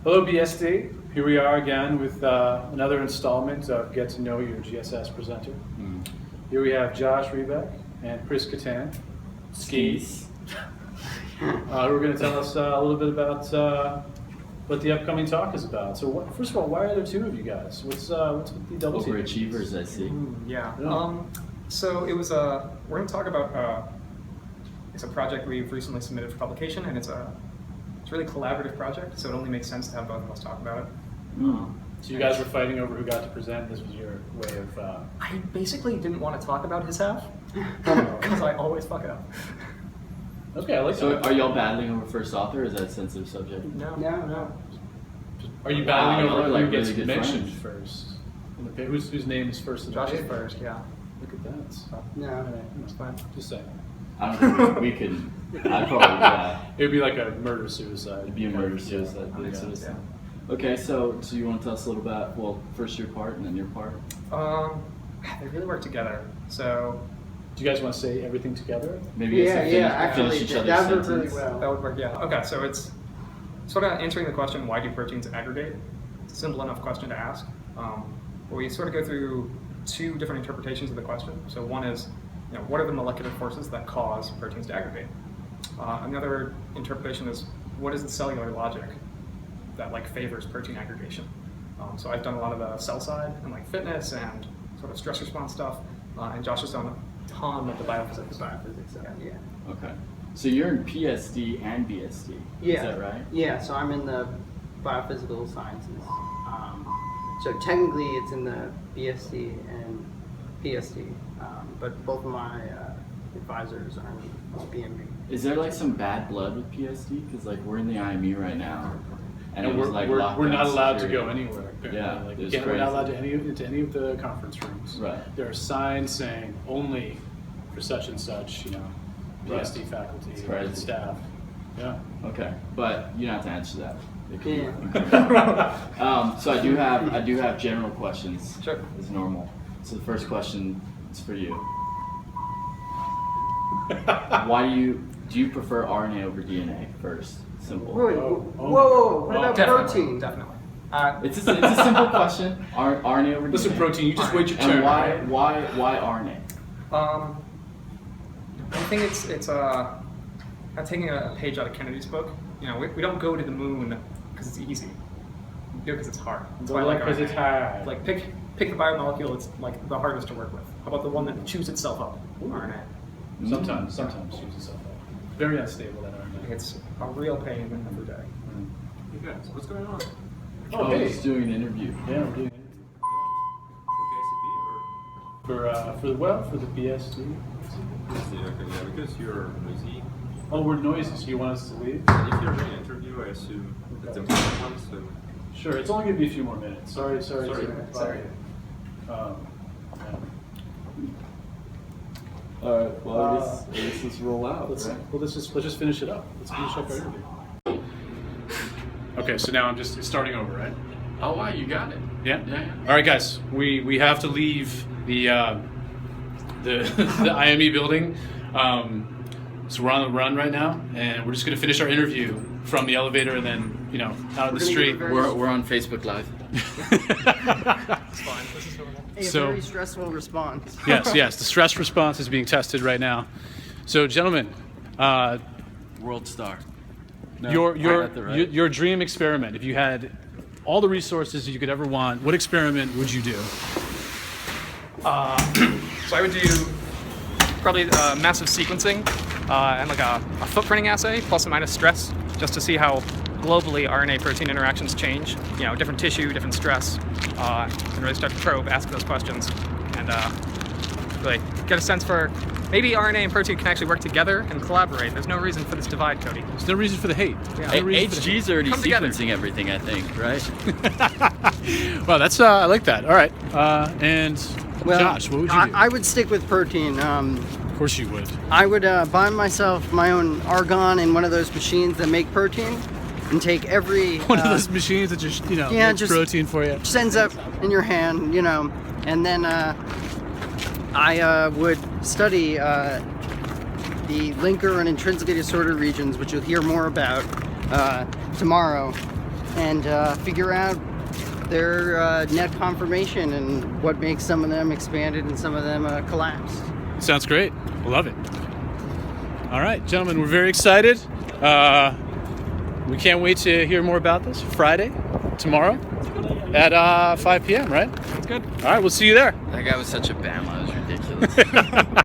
Hello, BSD. Here we are again with another installment of Get to Know Your GSS Presenter. Here we have Josh Riback and Chris Katanskis. Who are going to tell us a little bit about what the upcoming talk is about. So, first of all, why are there two of you guys? What's with the double team? Overachievers, I see. Yeah. So it was we're going to talk about it's a project we've recently submitted for publication, and it's a really collaborative project. So it only makes sense to have both of us talk about it. So you guys were fighting over who got to present. This was your way of. I basically didn't want to talk about his half because I always fuck it up. Okay, I like So that. are y'all battling over first author, or is that a sensitive subject? No. Are you battling Wow, over like who gets really good mentioned friends. first? Whose name is first in the Josh is paper? first, yeah. Look at that. No. It's fine. Just saying. I don't think we could. I'd probably, yeah. It would be like a murder-suicide. It'd be a murder-suicide thing, sort of stuff. Okay, so you want to tell us a little about, well, first your part and then your part? They really work together. So Do you guys want to say everything together? Maybe you guys finish actually, each other's that worked really sentence. well. that would work, yeah. Okay, so it's sort of answering the question, why do proteins aggregate? It's a simple enough question to ask. But we sort of go through two different interpretations of the question. So one is, what are the molecular forces that cause proteins to aggregate? And the other interpretation is, what is the cellular logic that favors protein aggregation? So I've done a lot of the cell side and fitness and sort of stress response stuff, and Josh has done a ton of the biophysics. Yeah. Okay. So you're in PSD and BSD, Yeah. is that right? Yeah, so I'm in the biophysical sciences. So technically it's in the BSD and PSD, but both of my advisors are in BMB. Is there some bad blood with PSD? Because we're in the IME right now, and it was we're lockdown not allowed to security. go anywhere. Apparently. Yeah, it was We're not allowed crazy. to into any of the conference rooms. Right. There are signs saying only for such and such, BSD Right. faculty It's and crazy. staff. Yeah. Okay, but you don't have to answer that. Yeah. So I do have general questions. Sure. As normal. So the first question is for you. Why do you prefer RNA over DNA first? Simple. Whoa, what about protein? Definitely. It's a simple question. RNA over DNA. Listen, protein, you just wait your And turn. why RNA? I think it's I'm taking a page out of Kennedy's book. We don't go to the moon because it's easy. We do it because it's hard. That's why I like because RNA. it's hard. Pick the biomolecule it's the hardest to work with. How about the one that chews itself up? RNA. Sometimes choose itself out. Very unstable, that RNA. It's a real pain every day. Hey guys, what's going on? Oh, I hey. was doing an interview. Yeah, we're doing it. For the BSD. Okay, yeah, because you're noisy. Oh, we're noisy, so you want us to leave? If you're doing an interview, I assume it's a important one, so... Sure, it's only going to be a few more minutes. Sorry. Sorry. Yeah. All right. Well, I guess let's roll out. Let's right? just finish it up. Let's finish up our interview. Okay, so now it's starting over, right? Oh wow, you got it. Yeah. Yeah. All right, guys. We have to leave the IME building. So we're on the run right now, and we're just going to finish our interview from the elevator, and then out of the street. We're on Facebook Live. It's fine. This is normal. A So- very stressful response. Yes. The stress response is being tested right now. So, gentlemen, World star. No, your I got that right. your dream experiment. If you had all the resources you could ever want, what experiment would you do? So I would do probably massive sequencing and a footprinting assay, plus and minus stress, just to see how globally RNA-protein interactions change. Different tissue, different stress, and really start to probe, ask those questions, and really get a sense for maybe RNA and protein can actually work together and collaborate. There's no reason for this divide, Cody. There's no reason for the hate. Yeah. No reason for the HG's already Come together. sequencing everything, I think, right? hate. Well, that's I like that. All right, and Josh, what would you do? I would stick with protein. Of course you would. I would buy myself my own argon in one of those machines that make protein, and take every One of those machines that just makes just protein for you. sends up in your hand, and then I would study the linker and intrinsically disordered regions, which you'll hear more about tomorrow, and figure out their net conformation and what makes some of them expanded and some of them collapsed. Sounds great. Love it. All right, gentlemen, we're very excited. We can't wait to hear more about this Friday, tomorrow, at 5 p.m., right? That's good. All right, we'll see you there. That guy was such a Bama. It was ridiculous.